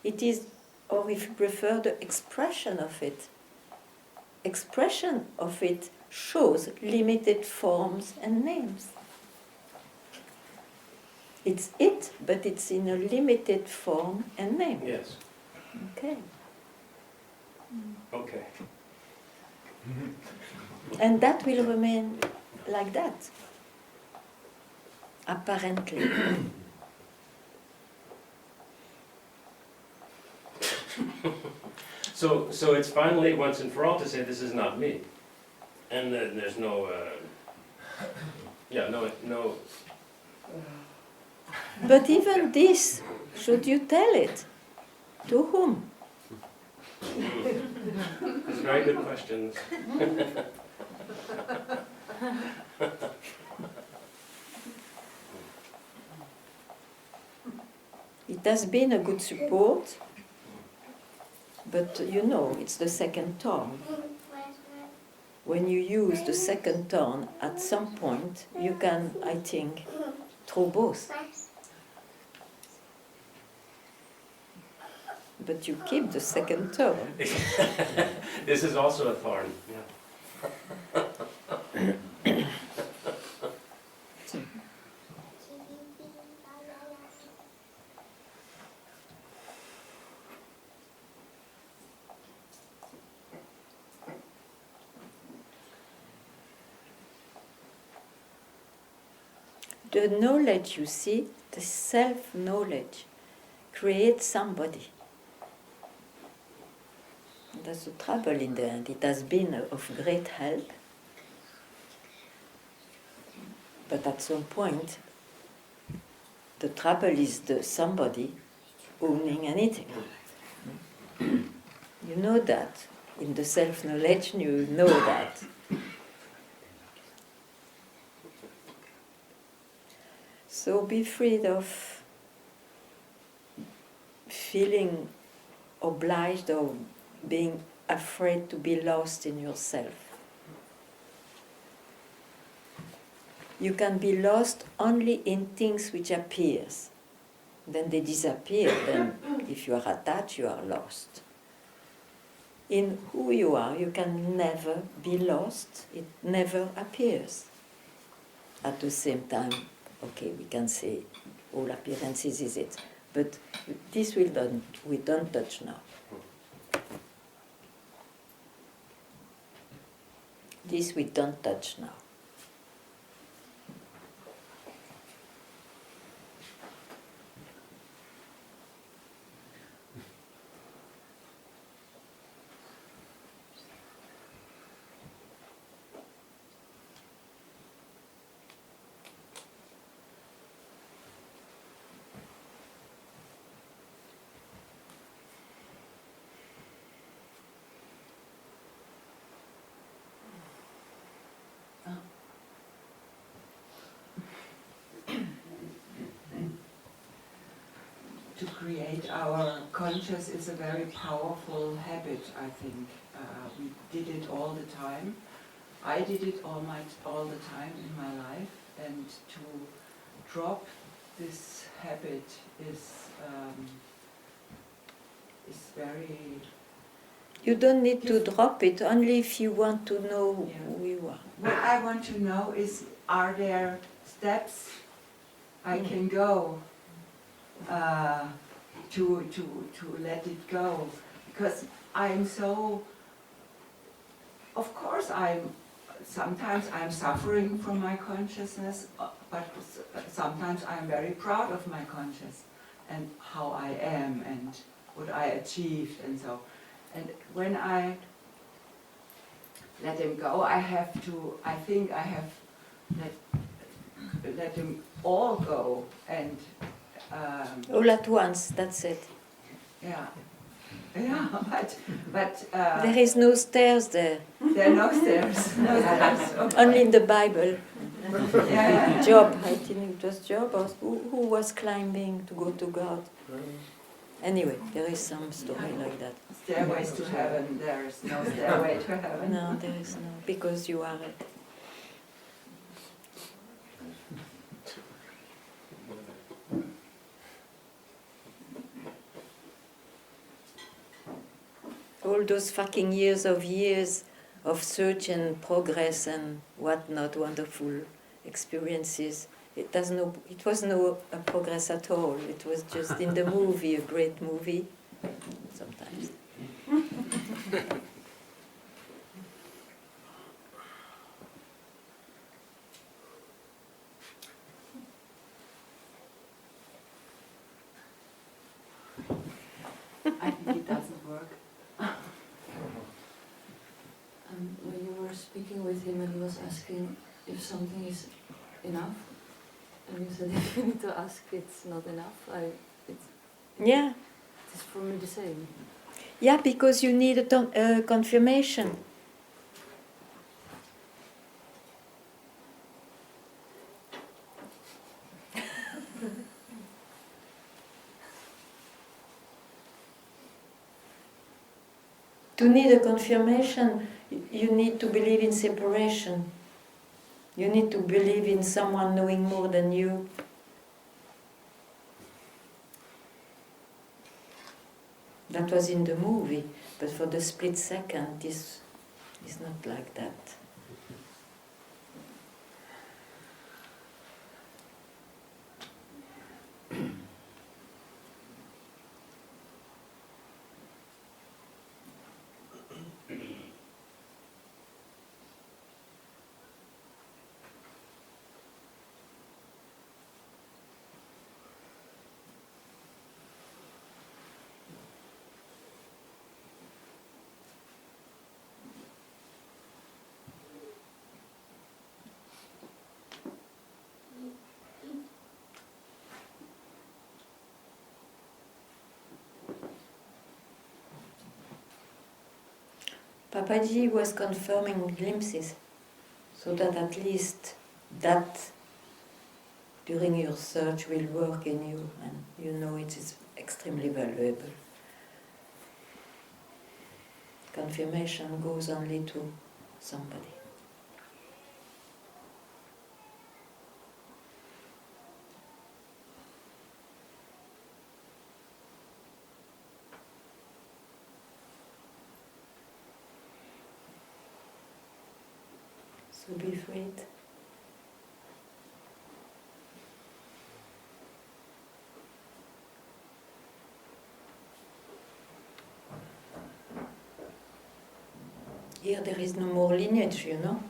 It is, or if you prefer, the expression of it. Expression of it shows limited forms and names. It's it, but it's in a limited form and name. Yes. Okay. Okay. And that will remain like that. Apparently. So it's finally once and for all to say this is not me, and then there's no, no. But even this, should you tell it? To whom? These are very good questions. It has been a good support, but you know, it's the second tone. When you use the second tone, at some point, you can, I think, throw both. But you keep the second tone. This is also a thorn. Yeah. The knowledge you see, the self-knowledge, creates somebody. That's the trouble in the end. It has been of great help. But at some point, the trouble is the somebody owning anything. You know that. In the self-knowledge, you know that. So be free of feeling obliged or being afraid to be lost in yourself. You can be lost only in things which appears. Then they disappear. Then if you are attached, you are lost. In who you are, you can never be lost. It never appears. At the same time, okay, we can say all appearances is it. But this we don't touch now. This we don't touch now. to create our conscious is a very powerful habit, I think. We did it all the time. I did it all the time in my life, and to drop this habit is very... You don't need to drop it, only if you want to know who you are. What I want to know is, are there steps I can go to let it go? Because I'm so... Of course, sometimes I'm suffering from my consciousness, but sometimes I'm very proud of my conscious and how I am and what I achieved and so. And when I let him go, I think I have let them all go, and All at once, that's it. yeah, but There is no stairs there, there are no stairs. No stairs. Okay. only in the Bible. Yeah. Job, I think it was Job, or who was climbing to go to God. Anyway, there is some story like that. Stairways to heaven. There is no stairway to heaven. No, there is no, because you are it. All those fucking years of search and progress and whatnot, wonderful experiences. It was no progress at all. It was just in the movie, a great movie, sometimes. I think it doesn't work. When you were speaking with him and he was asking if something is enough, and you said if you need to ask it's not enough, Yeah. it's for me the same. Yeah, because you need a confirmation. To need a confirmation, you need to believe in separation. You need to believe in someone knowing more than you. That was in the movie, but for the split second, this is not like that. Papaji was confirming glimpses, so that at least that during your search will work in you, and you know it is extremely valuable. Confirmation goes only to somebody. So be freed. Here there is no more lineage, you know.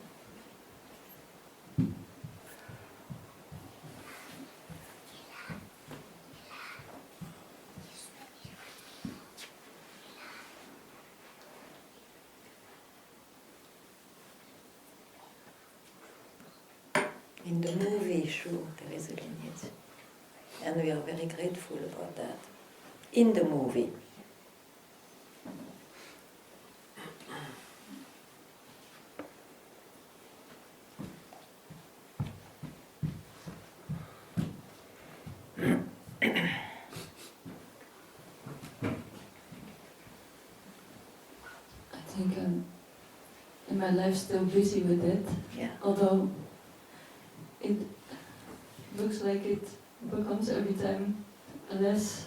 In the movie, sure, there is a lineage. And we are very grateful about that. In the movie. in my life still busy with it, Yeah. although it looks like it becomes every time less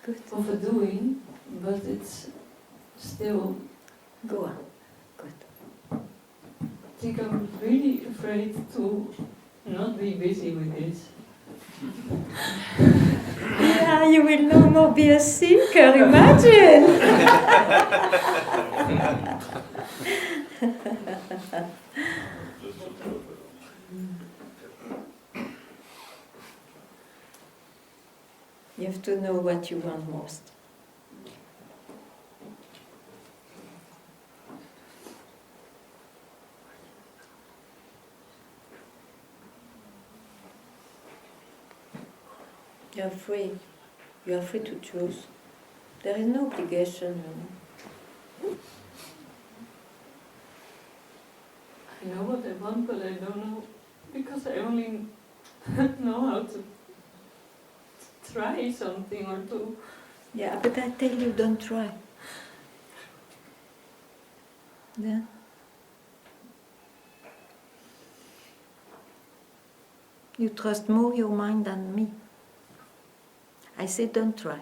Good. of a doing, but it's still, Go on. Good. I think I'm really afraid to not be busy with this. Yeah, you will no more be a seeker, imagine! You have to know what you want most. You're free. You're free to choose. There is no obligation, you know. I know what I want, but I don't know, because I only know how to try something or to. Yeah, but I tell you, don't try. Yeah. You trust more your mind than me. I say, don't try.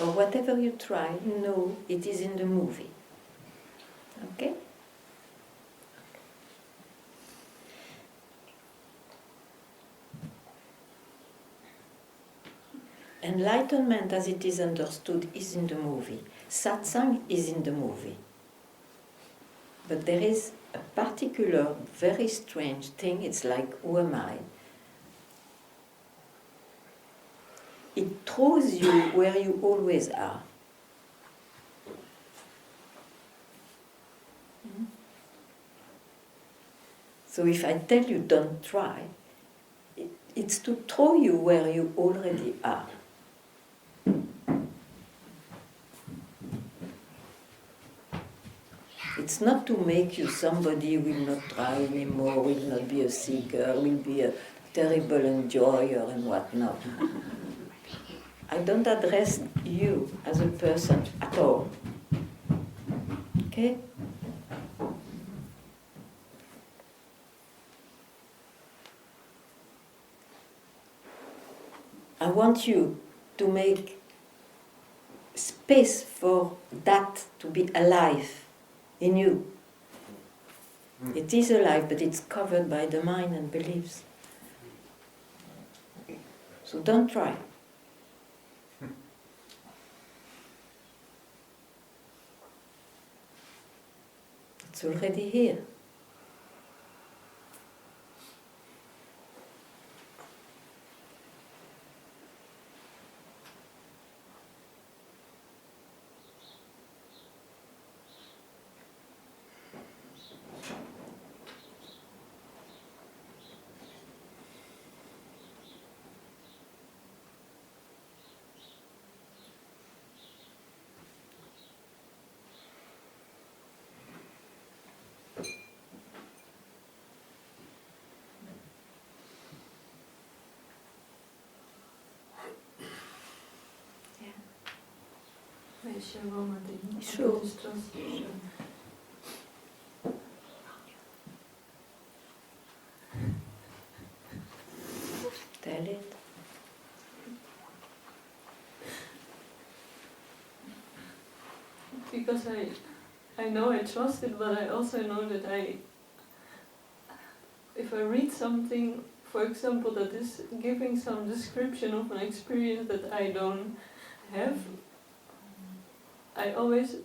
Or whatever you try, know it is in the movie. Okay? Enlightenment, as it is understood, is in the movie. Satsang is in the movie. But there is a particular, very strange thing. It's like, who am I? It throws you where you always are. So if I tell you don't try, it's to throw you where you already are. It's not to make you somebody who will not try anymore, will not be a seeker, will be a terrible enjoyer and whatnot. I don't address you as a person at all. Okay? I want you to make space for that to be alive in you. It is alive, but it's covered by the mind and beliefs. So don't try. It's already here. May I share one more thing? Sure. Okay, just sure. Tell it. Because I know I trust it, but I also know that if I read something, for example, that is giving some description of an experience that I don't have, I always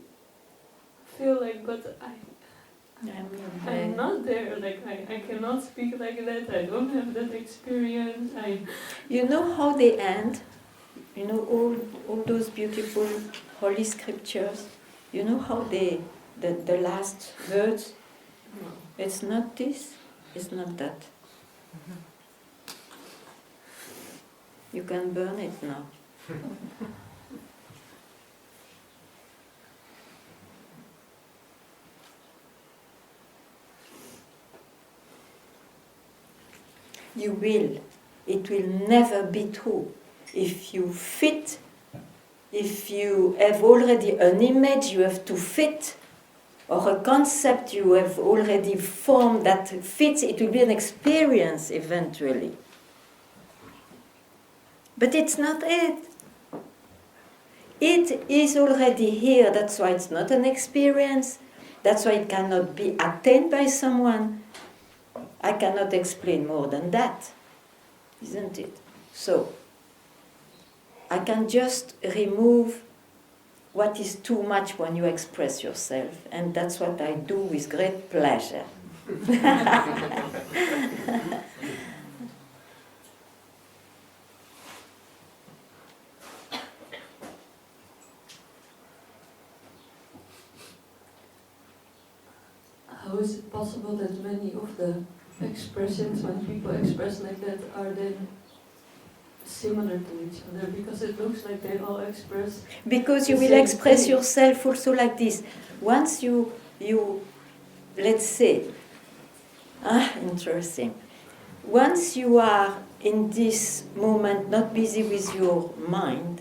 feel like, but I'm not there, like I cannot speak like that, I don't have that experience. You know how they end? You know all those beautiful holy scriptures? You know how the last words? No. It's not this, it's not that. You can burn it now. You will. It will never be true. if you fit, if you have already an image you have to fit, or a concept you have already formed that fits, it will be an experience eventually. But it's not it. It is already here, that's why it's not an experience, that's why it cannot be attained by someone. I cannot explain more than that, isn't it? So, I can just remove what is too much when you express yourself, and that's what I do with great pleasure. How is it possible that many of the expressions, when people express like that, are then similar to each other? Because it looks like they all express. Because you the will same express thing. yourself also like this. Once you let's say, interesting. Once you are in this moment not busy with your mind,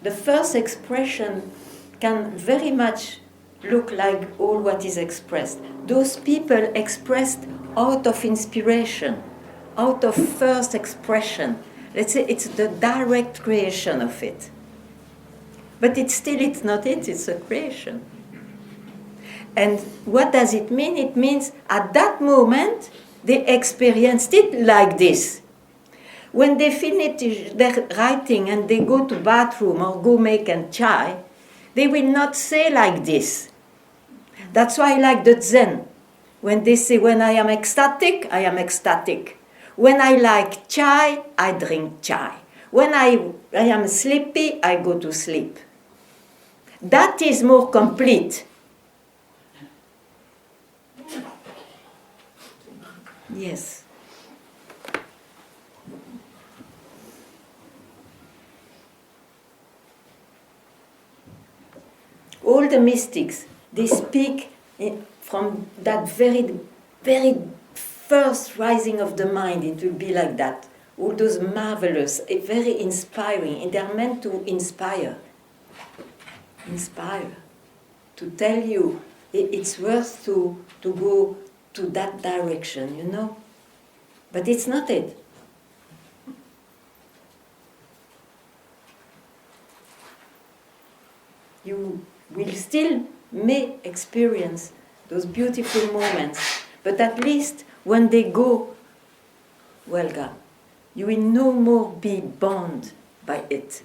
the first expression can very much look like all what is expressed. Those people expressed out of inspiration, out of first expression. Let's say it's the direct creation of it. But it's not it, it's a creation. And what does it mean? It means at that moment they experienced it like this. When they finish their writing and they go to bathroom or go make a chai, they will not say like this. That's why I like the Zen. When they say, when I am ecstatic, I am ecstatic. When I like chai, I drink chai. When I am sleepy, I go to sleep. That is more complete. Yes. All the mystics, they speak from that very, very first rising of the mind. It will be like that. All those marvelous, very inspiring, and they are meant to inspire. Inspire. To tell you it's worth to go to that direction, you know. But it's not it. You will still may experience those beautiful moments, but at least when they go, well gone, you will no more be bound by it.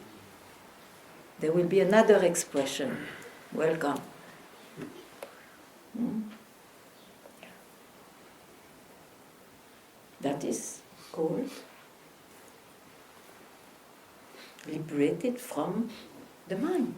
There will be another expression. Welcome. That is called liberated from the mind.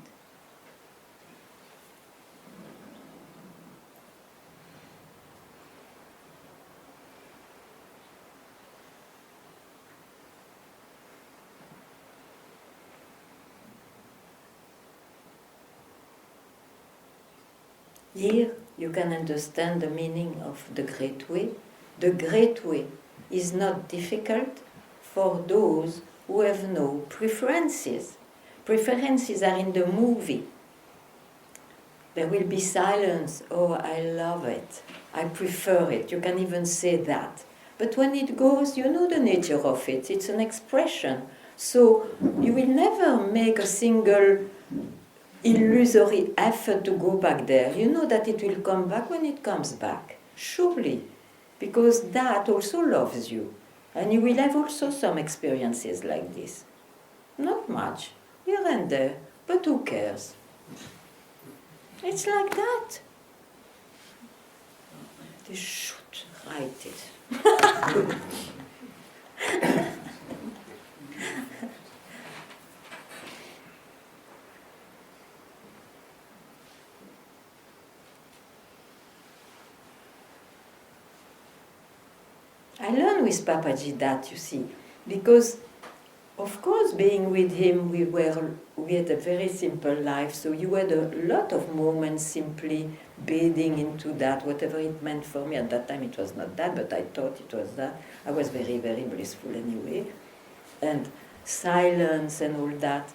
Here you can understand the meaning of the Great Way. The Great Way is not difficult for those who have no preferences. Preferences are in the movie. There will be silence. Oh, I love it. I prefer it. You can even say that. But when it goes, you know the nature of it. It's an expression. So you will never make a single illusory effort to go back there. You know that it will come back when it comes back. Surely. Because that also loves you. And you will have also some experiences like this. Not much, here and there, but who cares? It's like that. They should write it. I learned with Papaji that, you see, because, of course, being with him, we had a very simple life, so you had a lot of moments simply bathing into that, whatever it meant for me. At that time it was not that, but I thought it was that. I was very, very blissful anyway. And silence and all that.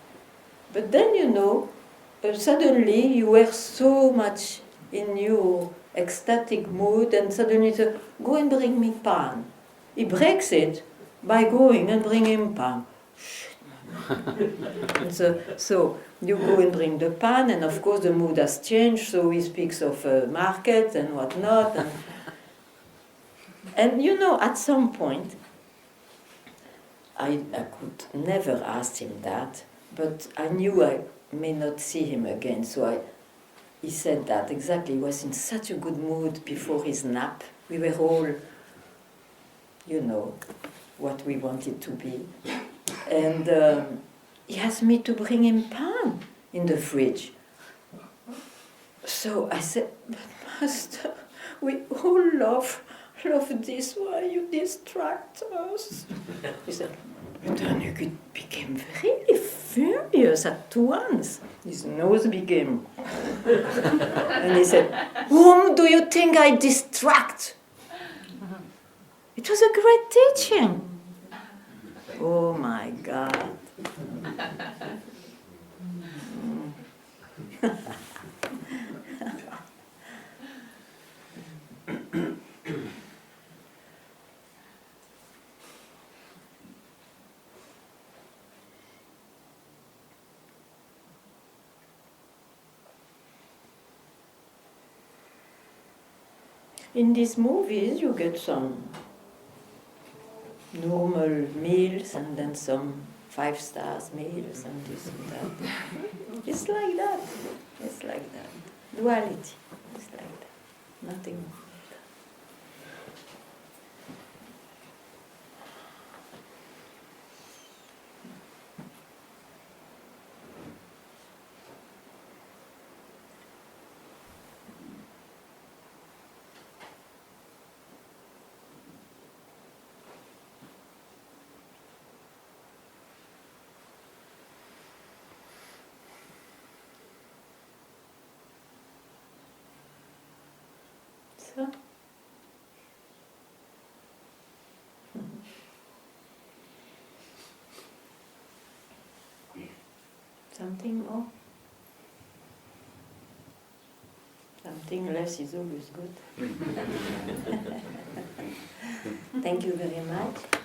But then, you know, suddenly you were so much in your ecstatic mood, and suddenly he said, go and bring me pan. He breaks it by going and bringing pan. And so you go and bring the pan, and of course the mood has changed, so he speaks of market and whatnot. And you know, at some point, I could never ask him that, but I knew I may not see him again, so he said that exactly. He was in such a good mood before his nap. We were all, you know, what we wanted to be. And he asked me to bring him pan in the fridge. So I said, but Master, we all love this, why you distract us? He said, but then he became really furious at once. His nose became... And he said, whom do you think I distract? It was a great teaching. Oh my God. In these movies, you get some normal meals and then some 5-star meals and this and that. It's like that. It's like that. Duality. It's like that. Nothing more. So, something more? Something less is always good. Thank you very much.